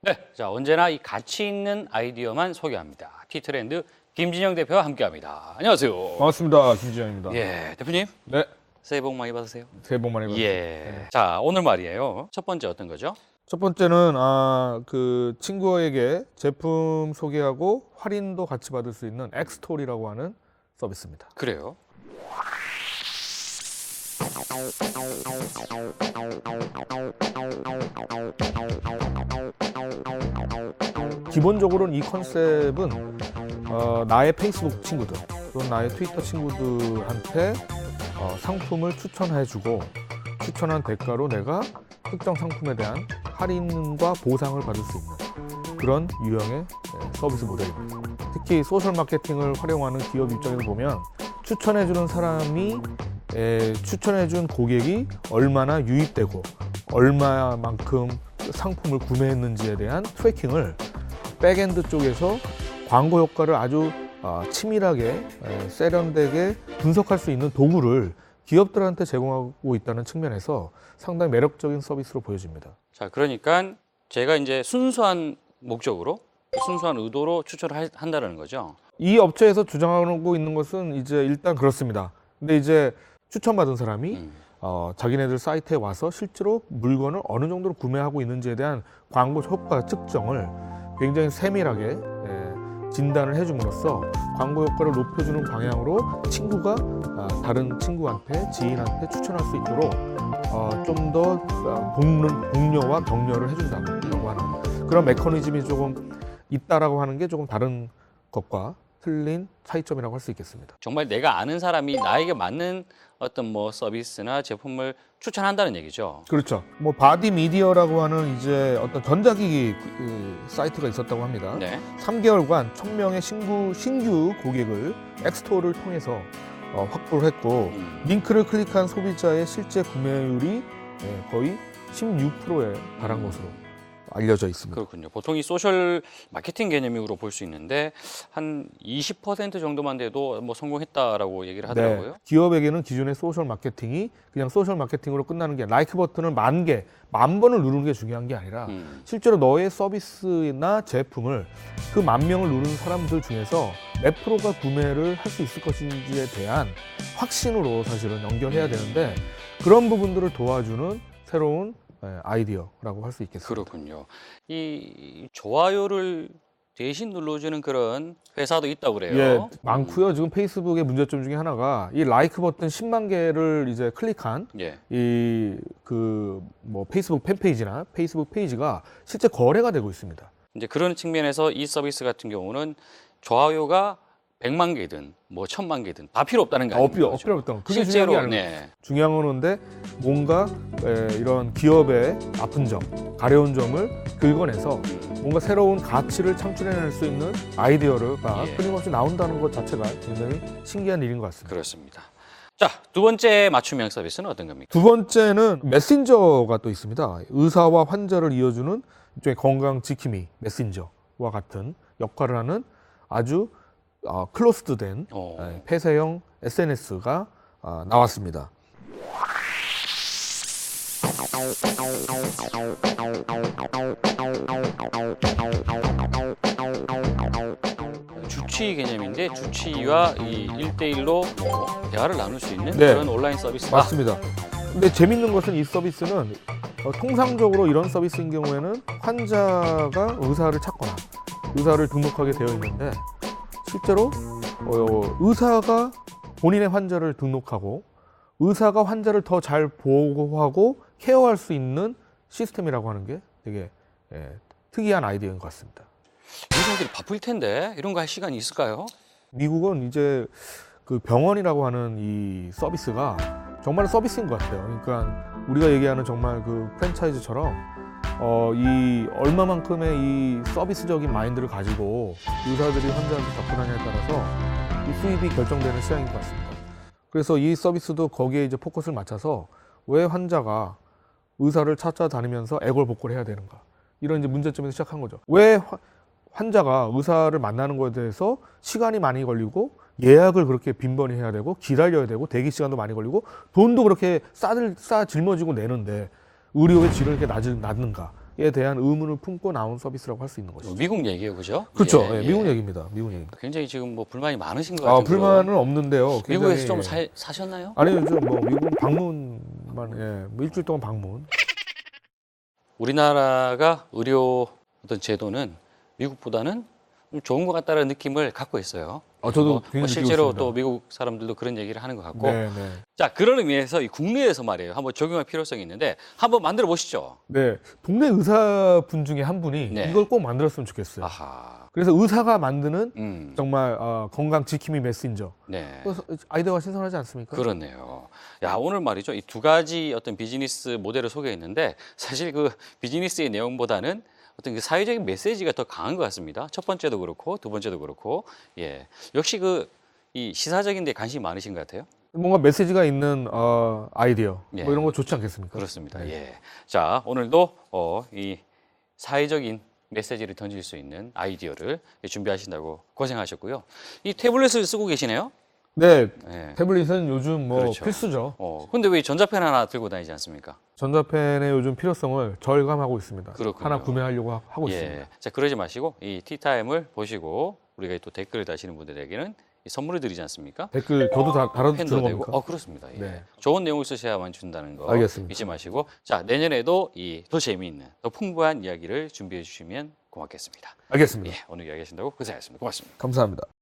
네, 자 언제나 이 가치 있는 아이디어만 소개합니다. T트렌드 김진영 대표와 함께합니다. 안녕하세요. 반갑습니다. 김지현입니다. 예, 대표님 네, 새해 복 많이 받으세요. 새해 복 많이 받으세요. 예, 자 오늘 말이에요. 첫 번째 어떤 거죠? 첫 번째는 그 친구에게 제품 소개하고 할인도 같이 받을 수 있는 엑스토리라고 하는 서비스입니다. 그래요. 기본적으로는 이 컨셉은 나의 페이스북 친구들 또는 나의 트위터 친구들한테 상품을 추천해주고 추천한 대가로 내가 특정 상품에 대한 할인과 보상을 받을 수 있는 그런 유형의 서비스 모델입니다. 특히 소셜 마케팅을 활용하는 기업 입장에서 보면 추천해주는 사람이 추천해준 고객이 얼마나 유입되고 얼마만큼 상품을 구매했는지에 대한 트래킹을 백엔드 쪽에서 광고 효과를 아주 치밀하게 세련되게 분석할 수 있는 도구를 기업들한테 제공하고 있다는 측면에서 상당히 매력적인 서비스로 보여집니다. 자, 그러니까 제가 이제 순수한 목적으로, 순수한 의도로 추천을 한다는 거죠. 이 업체에서 주장하고 있는 것은 이제 일단 그렇습니다. 근데 이제 추천받은 사람이 자기네들 사이트에 와서 실제로 물건을 어느 정도로 구매하고 있는지에 대한 광고 효과 측정을 굉장히 세밀하게 진단을 해줌으로써 광고 효과를 높여주는 방향으로 친구가 다른 친구한테, 지인한테 추천할 수 있도록 좀 더 독려와 격려를 해준다고 하는 그런 메커니즘이 조금 있다라고 하는 게 조금 다른 것과 틀린 차이점이라고 할 수 있겠습니다. 정말 내가 아는 사람이 나에게 맞는 어떤 뭐 서비스나 제품을 추천한다는 얘기죠. 그렇죠. 뭐 바디 미디어라고 하는 이제 어떤 전자기기 사이트가 있었다고 합니다. 네. 3개월간 1000명의 신규 고객을 엑스토어를 통해서 확보를 했고 링크를 클릭한 소비자의 실제 구매율이 거의 16%에 달한 것으로 알려져 있습니다. 그렇군요. 보통 이 소셜 마케팅 개념으로 볼 수 있는데 한 20% 정도만 돼도 뭐 성공했다라고 얘기를 하더라고요. 네, 기업에게는 기존의 소셜 마케팅이 그냥 소셜 마케팅으로 끝나는 게 라이크 버튼을 10,000개, 10,000번을 누르는 게 중요한 게 아니라 실제로 너의 서비스나 제품을 그 10,000명을 누르는 사람들 중에서 몇 프로가 구매를 할 수 있을 것인지에 대한 확신으로 사실은 연결해야 되는데 그런 부분들을 도와주는 새로운 아이디어라고 할 수 있겠습니다. 그렇군요. 이 좋아요를 대신 눌러주는 그런 회사도 있다고 그래요. 예, 많고요. 지금 페이스북의 문제점 중에 하나가 이 라이크 버튼 10만 개를 이제 클릭한 예. 이 그 뭐 페이스북 팬페이지나 페이스북 페이지가 실제 거래가 되고 있습니다. 이제 그런 측면에서 이 서비스 같은 경우는 좋아요가 100만 개든 뭐 1000만 개든 다 필요 없다는 거 아닙니까? 필요 없다는 거. 그게 실제로 중요한 게 아니고 네. 중요한 건데 뭔가 이런 기업의 아픈 점, 가려운 점을 긁어내서 뭔가 새로운 가치를 창출해낼 수 있는 아이디어가 예. 끊임없이 나온다는 것 자체가 굉장히 신기한 일인 것 같습니다. 그렇습니다. 자, 두 번째 맞춤형 서비스는 어떤 겁니까? 두 번째는 메신저가 또 있습니다. 의사와 환자를 이어주는 일종의 건강 지킴이 메신저와 같은 역할을 하는 아주 클로스드된 폐쇄형 SNS가 나왔습니다. 주치의 개념인데 주치의와 이 1대1로 뭐 대화를 나눌 수 있는 네. 그런 온라인 서비스다. 맞습니다. 근데 재밌는 것은 이 서비스는 통상적으로 이런 서비스인 경우에는 환자가 의사를 찾거나 의사를 등록하게 되어 있는데 실제로 의사가 본인의 환자를 등록하고 의사가 환자를 더 잘 보호하고 케어할 수 있는 시스템이라고 하는 게 되게 특이한 아이디어인 것 같습니다. 의사들이 바쁠 텐데 이런 거 할 시간이 있을까요? 미국은 이제 그 병원이라고 하는 이 서비스가 정말 서비스인 것 같아요. 그러니까 우리가 얘기하는 정말 그 프랜차이즈처럼 이 얼마만큼의 이 서비스적인 마인드를 가지고 의사들이 환자한테 접근하냐에 따라서 이 수입이 결정되는 시장인 것 같습니다. 그래서 이 서비스도 거기에 이제 포커스를 맞춰서 왜 환자가 의사를 찾아다니면서 애걸복걸 해야 되는가 이런 이제 문제점에서 시작한 거죠. 왜 환자가 의사를 만나는 것에 대해서 시간이 많이 걸리고 예약을 그렇게 빈번히 해야 되고 기다려야 되고 대기 시간도 많이 걸리고 돈도 그렇게 싸 짊어지고 내는데 의료의 질을 이렇게 낮는가 대한 의문을 품고 나온 서비스라고 할 수 있는 것이죠. 미국 얘기예요, 그죠? 그렇죠. 예, 예, 예. 미국 얘기입니다. 미국 얘기입니다. 굉장히 지금 뭐 불만이 많으신 것 같은 불만은 없는데요. 그런- 굉장히, 미국에서 좀 사셨나요? 아니요, 좀뭐 미국 방문만 뭐 일주일 동안 방문. 우리나라가 의료 어떤 제도는 미국보다는 좀 좋은 것 같다는 느낌을 갖고 있어요. 저도 굉장히 실제로 느끼고 또 있습니다. 미국 사람들도 그런 얘기를 하는 것 같고. 네, 네. 자, 그런 의미에서 이 국내에서 말이에요. 한번 적용할 필요성이 있는데 한번 만들어 보시죠. 네, 동네 의사분 중에 한 분이 네. 이걸 꼭 만들었으면 좋겠어요. 아하. 그래서 의사가 만드는 음. 정말 건강 지킴이 메신저. 네. 그래서 아이디어가 신선하지 않습니까? 그렇네요. 야, 오늘 말이죠. 이 두 가지 어떤 비즈니스 모델을 소개했는데 사실 그 비즈니스의 내용보다는 어떤 그 사회적인 메시지가 더 강한 것 같습니다. 첫 번째도 그렇고 두 번째도 그렇고. 예. 역시 그 이 시사적인 데 관심이 많으신 것 같아요. 뭔가 메시지가 있는 아이디어 예. 뭐 이런 거 좋지 않겠습니까? 그렇습니다. 네. 예. 자, 오늘도 이 사회적인 메시지를 던질 수 있는 아이디어를 준비하신다고 고생하셨고요. 이 태블릿을 쓰고 계시네요. 네, 예. 태블릿은 요즘 뭐 그렇죠. 필수죠. 근데 왜 전자펜 하나 들고 다니지 않습니까? 전자펜의 요즘 필요성을 절감하고 있습니다. 그렇군요. 하나 구매하려고 하고 있습니다. 예. 자, 그러지 마시고 이 티타임을 보시고 우리가 또 댓글을 다시는 분들에게는 이 선물을 드리지 않습니까? 댓글 저도 다 달아주는 펜도 되고. 겁니까? 그렇습니다. 예. 네. 좋은 내용을 쓰셔야만 준다는 거 알겠습니다. 잊지 마시고. 자, 내년에도 이 더 재미있는, 더 풍부한 이야기를 준비해 주시면 고맙겠습니다. 알겠습니다. 예, 오늘 이야기하신다고 고생하셨습니다. 고맙습니다. 감사합니다.